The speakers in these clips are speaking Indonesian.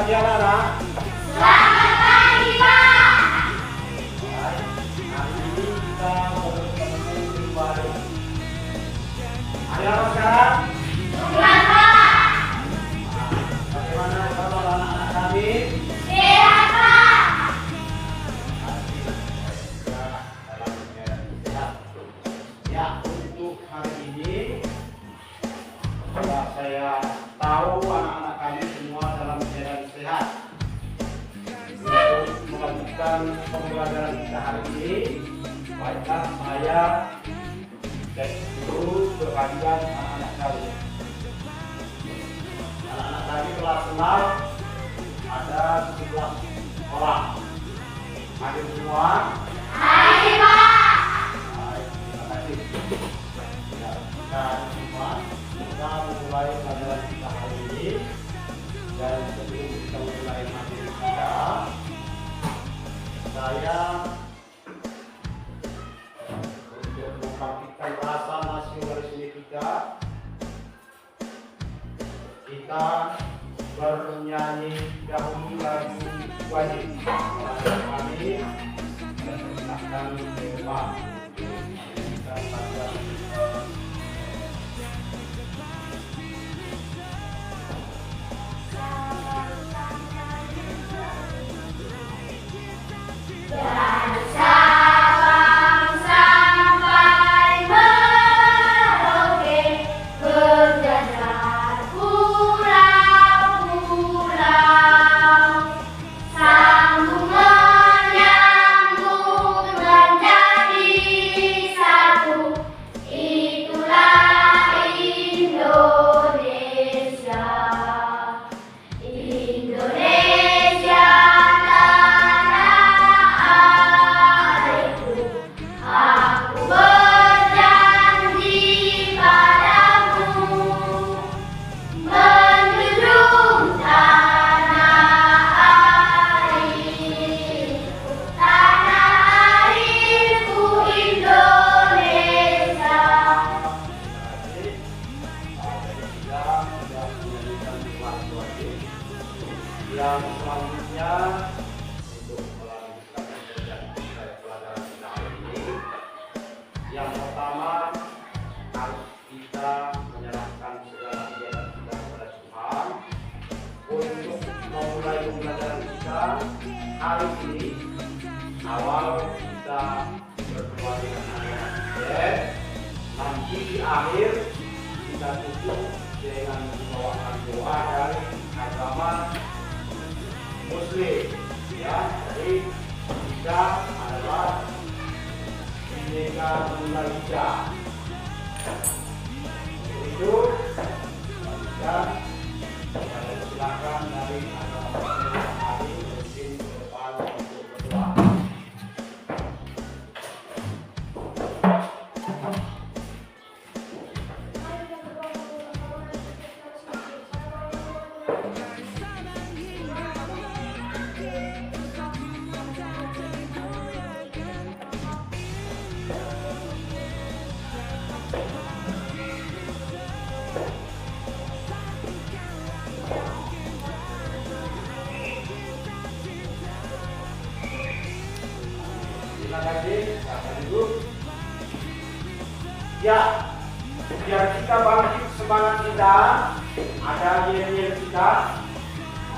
pagi anak-anak. Selamat pagi, Pak. Baik, hari ini kita bertemu kembali. Ayo sekarang. Selamat, Pak. Bagaimana kabar anak-anak kami? Sehat, Pak. Dalam keadaan sehat. Ya, untuk hari ini saya tahu anak-anak kami semua dalam keadaan sehat. Untuk melanjutkan pembelajaran kita hari ini, baiklah saya dan guru berpanjang anak-anak kami. Anak-anak kami kelas 6 ada 17 orang. Hadir semua? Hai, Pak. Baik, terima kasih. Ya, kita semua kita memulai pelajaran kita hari ini. Dan sebelum kita mulai materi kita, saya untuk membangkitkan rasa nasionalisme kita bernyanyi dahulu lagu wajib. Kami akan tema kita pada Bangsa sampai Merauke, berjajar pulau-pulau, sambung menyambung menjadi satu, itulah Indonesia. Indonesia tanah airku, aku berjanji padamu, menjunjung tanah airku Indonesia. Yang selanjutnya untuk melanjutkan pelajaran kita hari ini, yang pertama harus kita menyerahkan segala kegiatan kita kepada Tuhan. Untuk memulai pembelajaran kita hari ini, awal kita berdoa dengan ayat, nanti di akhir kita tutup dengan membawakan doa dari agama Muslim, ya. Jadi kita adalah Bhinneka Tunggal Ika. Itu kita silakan dari agama Muslim hari mungkin ke depan untuk berdoa. Terima kasih, Bapak Ibu. Ya, biar kita bangkit semangat kita, ada yel-yel kita.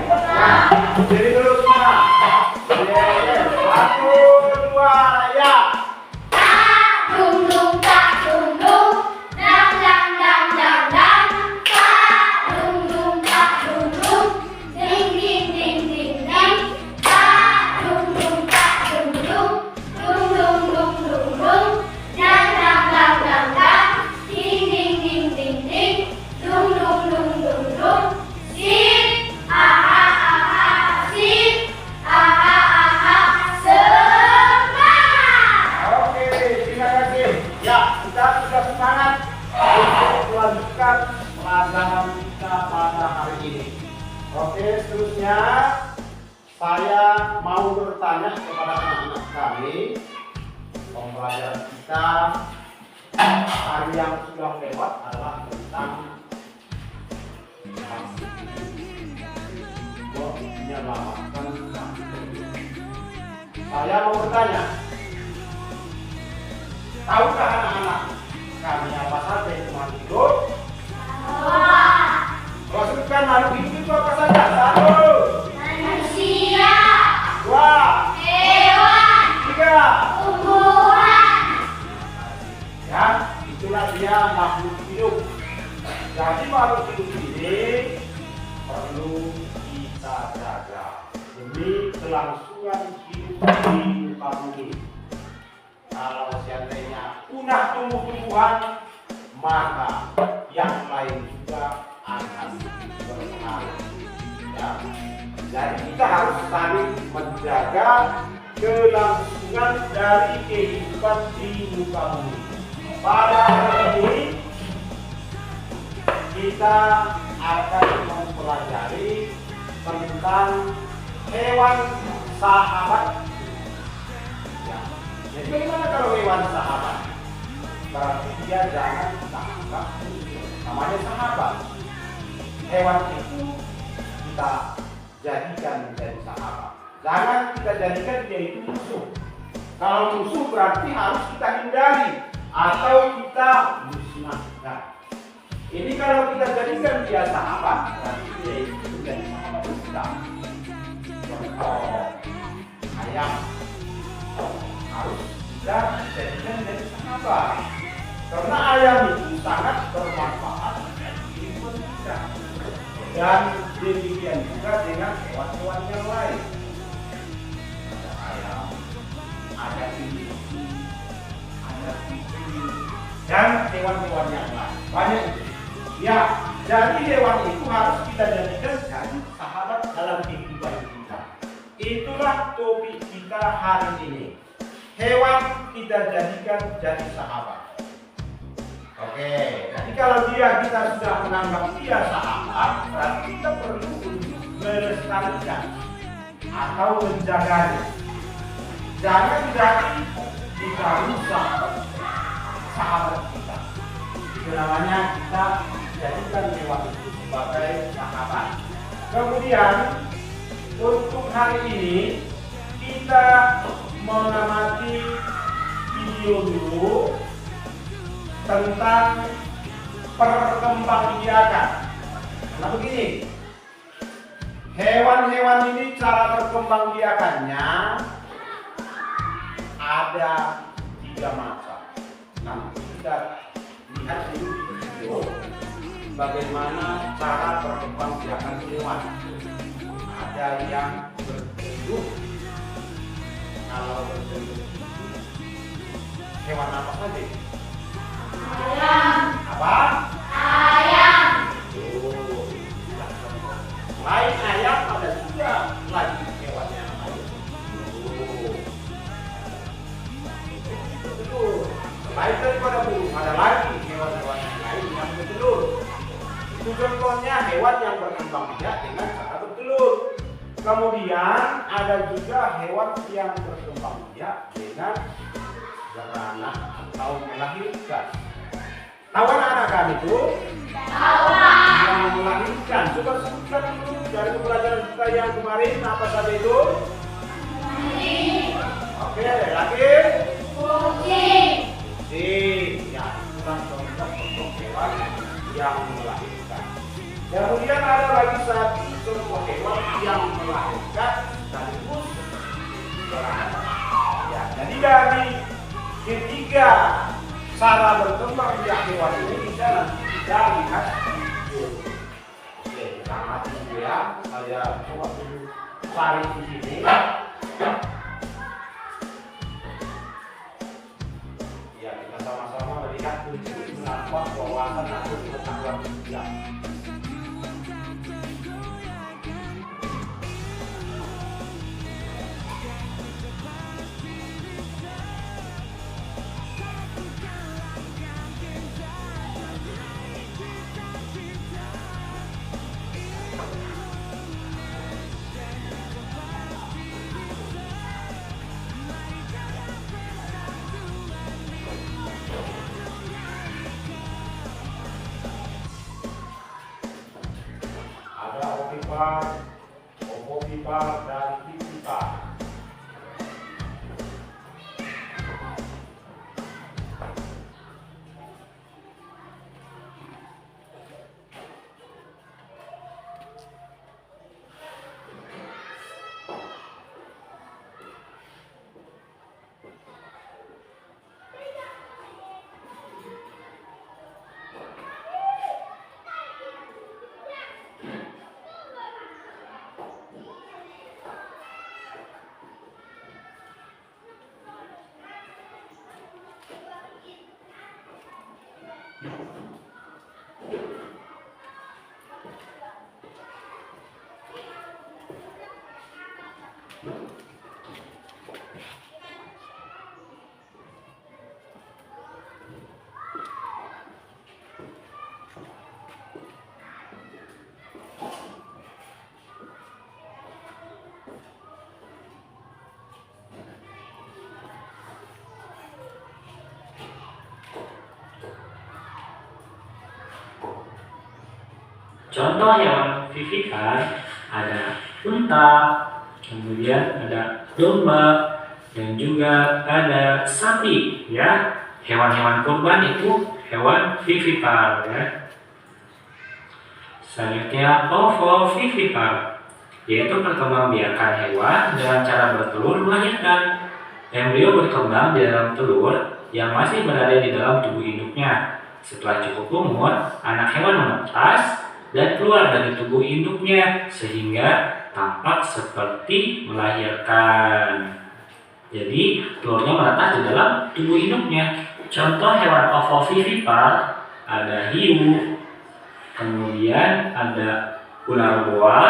Nah, jadi dulu semua. Yel-yel, 1, 2, ya. Tak dung dung, tak dung dung, dang dang dang dang dang. Tak dung dung, tak dung dung, ding ding ding ding ding. Tak dung dung, tak dung dung, dung dung dung dung dung, dang dang dang dang dang. Ding ding ding ding ding, dung dung dung dung dung. Sip, aha aha, sip, aha aha, semangat. Oke, terima kasih. Ya, kita sudah semangat untuk melanjutkan pelajaran kita pada hari ini. Oke, seterusnya saya mau bertanya kepada anak-anak kami. Pembelajaran kita hari yang sudah lewat adalah tentang menyelamatkan kami. Saya mau bertanya, tahukah anak-anak kami apa saja itu makhluk hidup? Maksudkan makhluk hidup itu apa saja? Satu, Manusia, dua, hewan, tiga. tumbuhan. Ya, itulah dia makhluk hidup. Jadi makhluk hidup ini perlu kita jaga demi kelangsungan hidup di muka bumi. Kalau seandainya punah tumbuh-tumbuhan, maka yang lain juga akan berpengaruh. Ya. Jadi kita harus saling menjaga kelangsungan dari kehidupan di muka bumi. Pada hari ini kita akan mempelajari tentang hewan sahabat. Ya. Jadi bagaimana kalau hewan sahabat? Berarti dia jangan tangkap musuh. Namanya sahabat. Hewan itu kita jadikan menjadi sahabat. Jangan kita jadikan dia itu musuh. Kalau musuh berarti harus kita hindari atau kita musnahkan. Ini kalau kita jadikan dia sahabat, berarti dia itu menjadi sahabat kita. Contoh ayam harus kita jadikan menjadi sahabat, karena ayam itu sangat bermanfaat bagi kehidupan kita. Dan demikian juga dengan hewan-hewan yang lain. Ada ayam, ada kelinci, ada kucing, dan hewan-hewan yang lain. Banyak itu. Ya, jadi hewan itu harus kita jadikan jadi sahabat dalam kehidupan kita. Itulah topik kita hari ini. Hewan kita jadikan jadi sahabat. Oke, jadi kalau kita sudah menganggap dia sahabat, berarti kita perlu melestarikan atau menjaganya. Jangan jadi kita rusak sahabat kita. Itu namanya kita jadikan hewan itu sebagai sahabat. Kemudian untuk hari ini kita mengamati video dulu tentang perkembangbiakan. Nah begini, hewan-hewan ini cara perkembangbiakannya ada 3 macam. Nanti kita lihat dulu di video bagaimana cara perkembangbiakan hewan. Ada yang bertelur. Kalau bertelur hewan apa saja? Ayam. Apa? Ayam. Selain ayam ada juga lagi hewan yang lain. Betul. Selain daripada burung ada lagi hewan-hewan yang lain yang bertelur. Itu contohnya hewan yang berkembang biak dengan cara bertelur. Kemudian ada juga hewan yang berkembang biak dengan beranak atau melahirkan. Tahu anak-anak kami itu? Yang melahirkan. Coba sebutkan dulu dari pembelajaran kita yang kemarin apa saja itu? Oke, lagi? Kucing. Kucing. Ya, itu kan contoh hewan yang melahirkan. Kemudian ada lagi satu contoh hewan yang melahirkan sekaligus beranak. Ya, jadi dari ketiga cara berkembang biak hewan ini bisa nanti kita lihat video. Oke, kita amati dulu ya. Saya coba dulu cari di sini. Ya, kita sama-sama melihat untuk menambah wawasan atau pengetahuan kita. Contoh hewan vivipar ada unta, kemudian ada domba, dan juga ada sapi ya. Hewan-hewan kurban itu hewan vivipar ya. Selanjutnya ovovivipar, yaitu perkembangbiakan hewan dengan cara bertelur melahirkan. Embrio berkembang di dalam telur yang masih berada di dalam tubuh induknya. Setelah cukup umur, anak hewan menetas dan keluar dari tubuh induknya sehingga tampak seperti melahirkan. Jadi telurnya menetas di dalam tubuh induknya. Contoh hewan ovovivipar ada hiu, kemudian ada ular boa,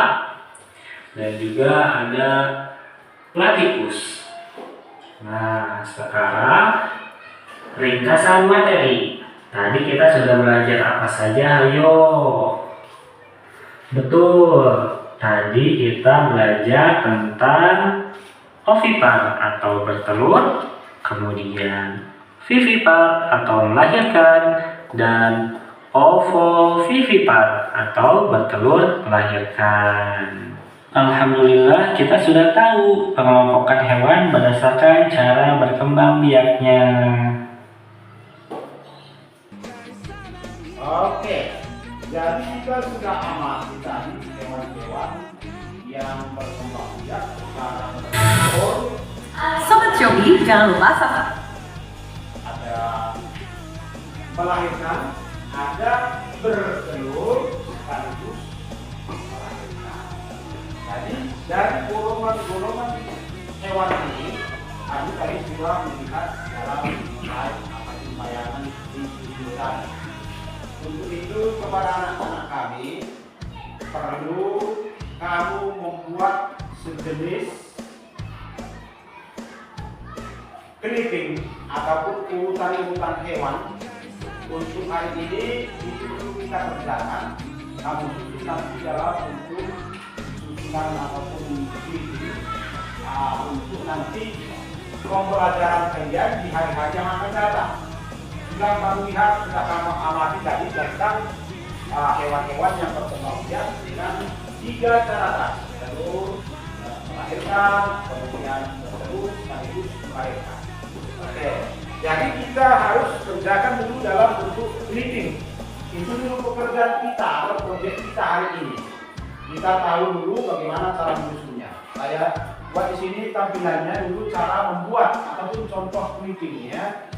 dan juga ada platypus. Nah, sekarang ringkasan materi. Tadi kita sudah belajar apa saja, ayo? Betul, tadi kita belajar tentang ovipar atau bertelur, kemudian vivipar atau melahirkan, dan ovovivipar atau bertelur melahirkan. Alhamdulillah kita sudah tahu pengelompokan hewan berdasarkan cara berkembang biaknya. Oke, jadi kita sudah amati tadi hewan-hewan yang berkembang biak secara bertelur. Sobat Shobi, jangan lupa subscribe. Ada melahirkan, ada bertelur, sekaligus melahirkan. Jadi dari golongan hewan ini, kami tadi sudah melihat dalam tayangan di video tadi. Untuk itu kepada anak-anak kami, perlu kamu membuat sejenis clipping ataupun urutan-urutan hewan. Untuk hari ini itu perlu kita kerjakan. Kamu susun nanti dalam bentuk susunan ataupun video untuk nanti pembelajaran kalian di hari-hari yang akan datang. Sudah kamu lihat, sudah kamu amati tadi tentang hewan-hewan yang berkembang biak dengan 3 cara telur, melahirkan, kemudian bertelur, sekaligus melahirkan. Oke, jadi kita harus kerjakan dulu dalam bentuk clipping. Itu dulu pekerjaan kita atau proyek kita hari ini. Kita tahu dulu bagaimana cara menyusunnya. Saya buat di sini tampilannya dulu cara membuat ataupun contoh clippingnya.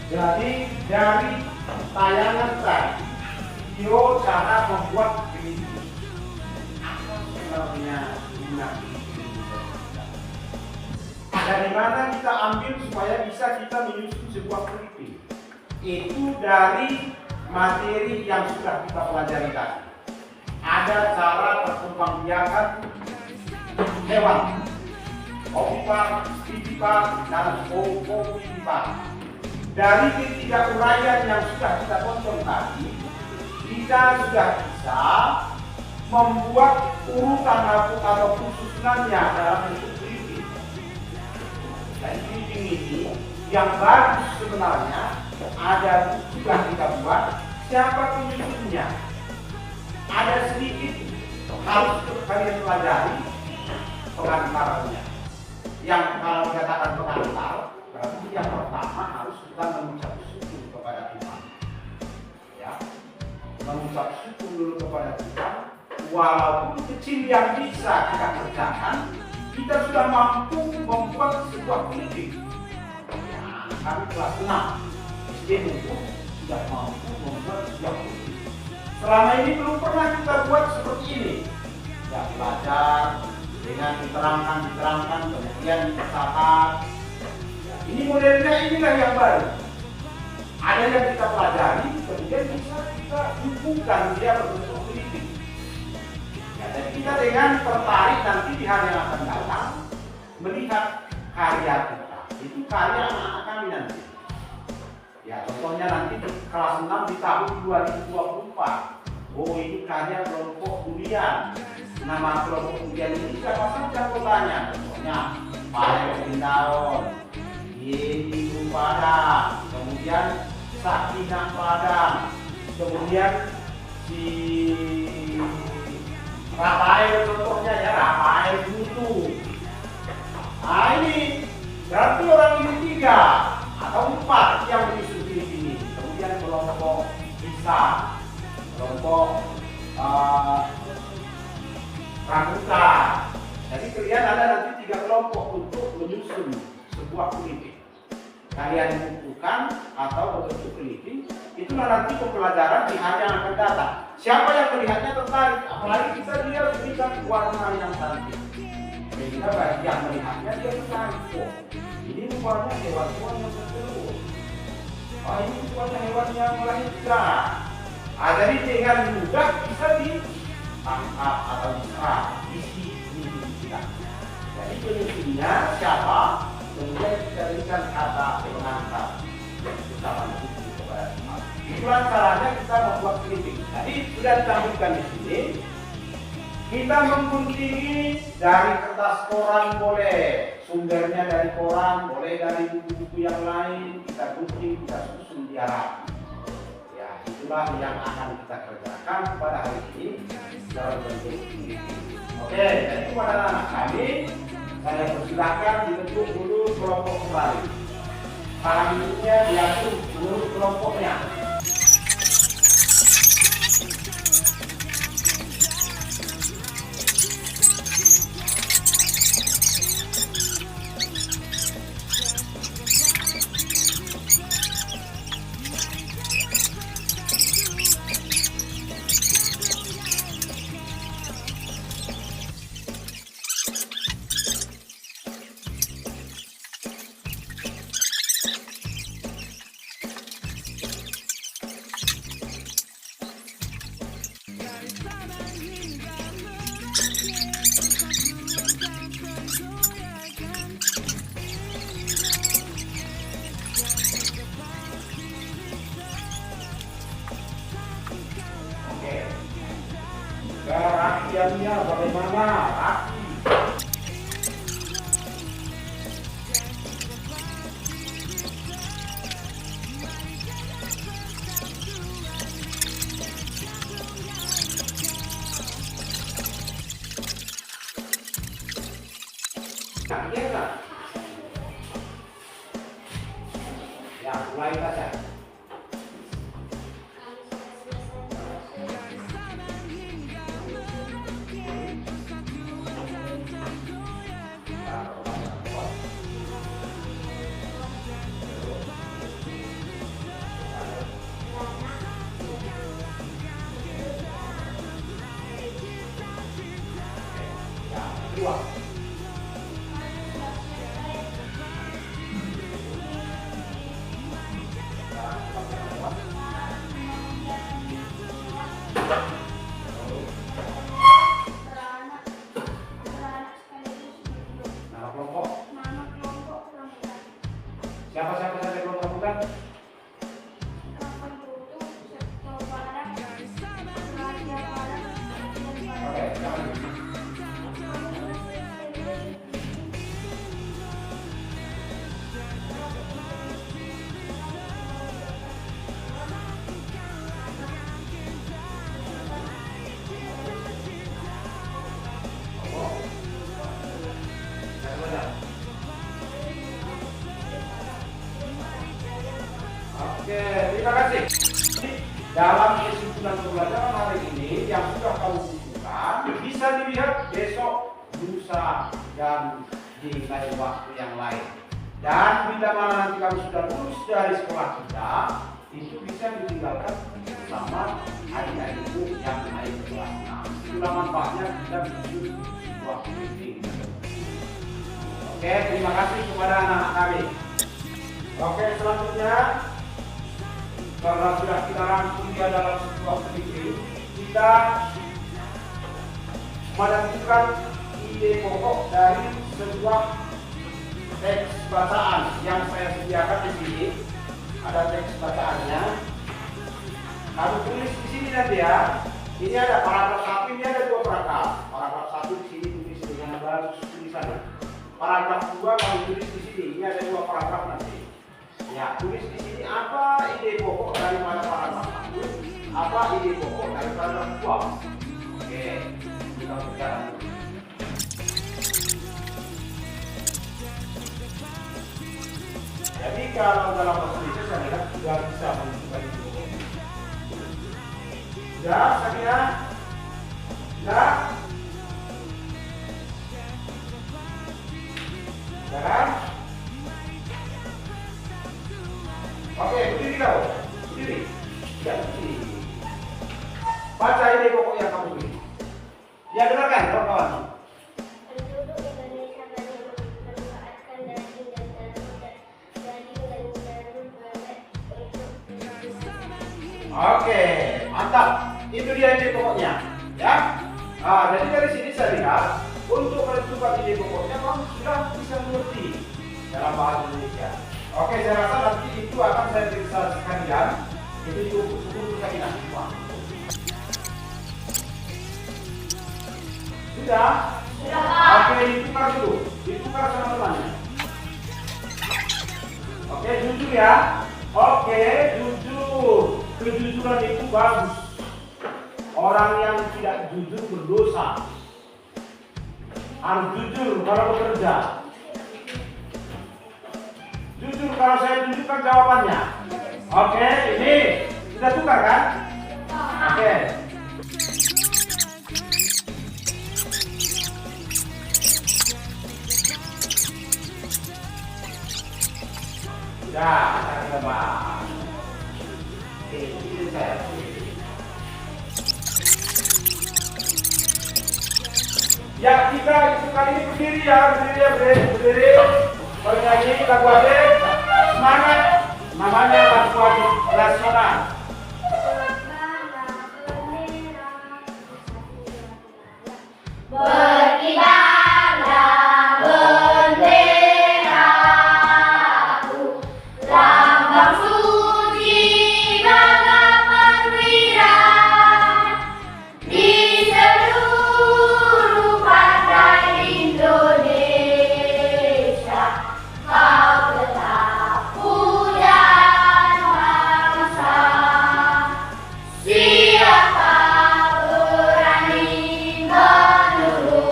Jadi dari tayangan tadi, video cara membuat video sebenarnya dari mana kita ambil supaya bisa kita menyusun sebuah clipping? Itu dari materi yang sudah kita pelajari tadi. Ada cara perkembangbiakan hewan, ovipar, vivipar, dan ovovivipar. Dari ketiga uraian yang sudah kita tonton tadi, kita sudah bisa membuat urutan atau susunannya dalam bentuk clipping. Dan clipping ini yang bagus sebenarnya ada sudah kita buat. Siapa penyusunnya? Ada sedikit harus kalian pelajari pengantarnya. Yang kalau dikatakan pengantar, berarti yang pertama harus kita mengucap syukur kepada Tuhan. Ya, mengucap syukur dulu kepada Tuhan. Walaupun kecil yang bisa kita kerjakan, kita sudah mampu membuat sebuah clipping. Ya, kami kelas 6 SD itu sudah mampu membuat sebuah clipping. Selama ini belum pernah kita buat seperti ini. Ya, belajar dengan diterangkan, kemudian dicatat. Ini modelnya inilah yang baru. Ada yang kita pelajari, kemudian bisa kita hubungkan dia berbentuk clipping. Ya, jadi kita dengan tertarik nanti di hari yang akan datang melihat karya kita. Itu karya anak-anak kami nanti. Ya, contohnya nanti di kelas 6 di tahun 2024. Oh, ini karya kelompok durian. Nama kelompok durian ini siapa saja kotanya? Contohnya Pak Pindaon, Yeni Padang, kemudian Sakinah Padang, kemudian si Rafael contohnya ya, Rafael Butu. Nah ini berarti orang ini 3 atau 4 yang disusun ini. Kemudian kelompok bisa, kelompok Pramuka. Jadi kalian ada nanti 3 kelompok untuk menyusun sebuah clipping. Kalian bukukan atau berbentuk clipping, itulah nanti pembelajaran di hari yang akan datang. Siapa yang melihatnya tertarik, apalagi kita lihat berikan warna yang cantik. Sehingga bagi yang melihatnya dia tertarik. Oh, ini rupanya hewan-hewan yang bertelur. Oh, ini rupanya hewan yang melahirkan. Jadi dengan mudah bisa ditangkap atau diserap isi mimpi kita. Jadi penyusunnya siapa? Kemudian kita berikan kata pengantar ucapan syukur kepada Tuhan. Itulah caranya kita membuat clipping. Jadi sudah ditampilkan di sini. Kita mengguntingi dari kertas koran boleh, sumbernya dari koran, boleh dari buku-buku yang lain. Kita gunting, kita susun dia rapi. Ya, itulah yang akan kita kerjakan pada hari ini dalam bentuk clipping. Oke, jadi kepada anak kami, saya persilahkan dibentuk dulu kelompok kembali. Selanjutnya diatur seluruh kelompoknya. Rakiannya bagaimana? Raki. Ya, mulai saja. berjuang. Nama kelompok. Siapa-siapa saja kelompok bukan? Oke, jangan. Oke, terima kasih. Dalam kesimpulan pembelajaran hari ini yang sudah kamu bukukan, bisa dilihat besok, lusa, dan di lain waktu yang lain. Dan bila mana nanti kamu sudah lulus dari sekolah kita, itu bisa ditinggalkan bersama adik-adikmu yang naik kelas 6. Itulah manfaatnya kita bikin sebuah meeting. Oke, terima kasih kepada anak-anak kami. Oke, selanjutnya karena sudah kita rangkum dia dalam sebuah meeting, kita menentukan ide pokok dari sebuah teks bacaan yang saya sediakan di sini. Ada teks bacaannya. Kamu tulis di sini nanti ya. Ini ada paragraf 1, ini ada 2 paragraf. Paragraf 1 di sini tulis dengan bagus tulisannya. Paragraf 2 kamu tulis di sini. Ini ada 2 paragraf nanti. Ya, tulis di sini apa ide pokok dari paragraf 1, apa ide pokok dari paragraf 2. Oke, kita bicara dulu. Jadi kalau dalam bahasa Indonesia saya lihat sudah bisa menentukan ide pokok. Sudah, Sakina? Sudah? Sudah kan? Oke, berdiri kau. Berdiri. Ya, berdiri. Baca ide pokok yang kamu tulis. Ya, dengarkan kawan-kawan. Penduduk Indonesia banyak memanfaatkan daging dan darun untuk Oke, mantap. Itu dia ide pokoknya. Ya. Nah, jadi dari sini saya lihat untuk menentukan ide pokoknya kamu sudah bisa mengerti dalam bahasa Indonesia. Oke, saya rasa nanti itu akan saya periksa sekalian. Itu cukup Sakina semua. Sudah? Sudah. Oke, ditukar dulu. Ditukar sama temannya. Oke, jujur ya. Oke, jujur. Kejujuran itu bagus. Orang yang tidak jujur berdosa. Harus jujur kalau bekerja. Jujur kalau saya tunjukkan jawabannya. Oke, ini sudah tukar kan? Oke. Sudah, kita bahas. Oke, ini saya. Ya, kita itu kali ini berdiri ya, berdiri. Kalau nyanyi lagu apa? Semangat. Namanya lagu nasional. Berkibarlah benderaku, lambang suci bangga perwira di seluruh partai Indonesia. Kau tetap pujan bangsa, siapa berani menurut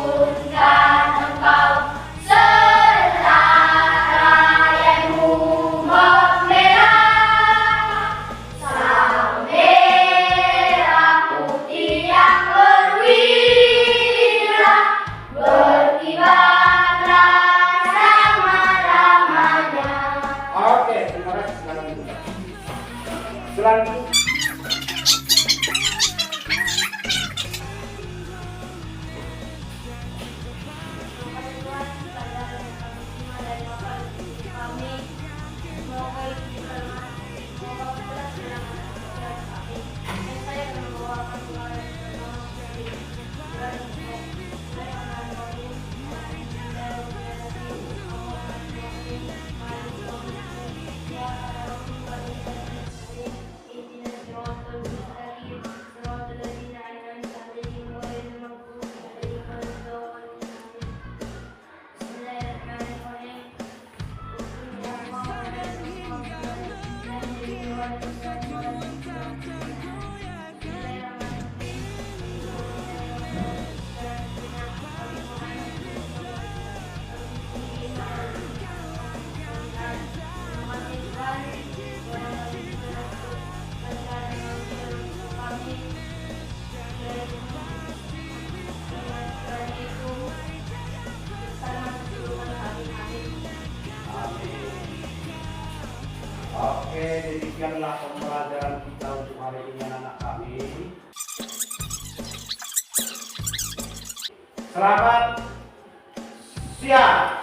demikianlah pembelajaran kita untuk hari ini anak kami. Selamat siang.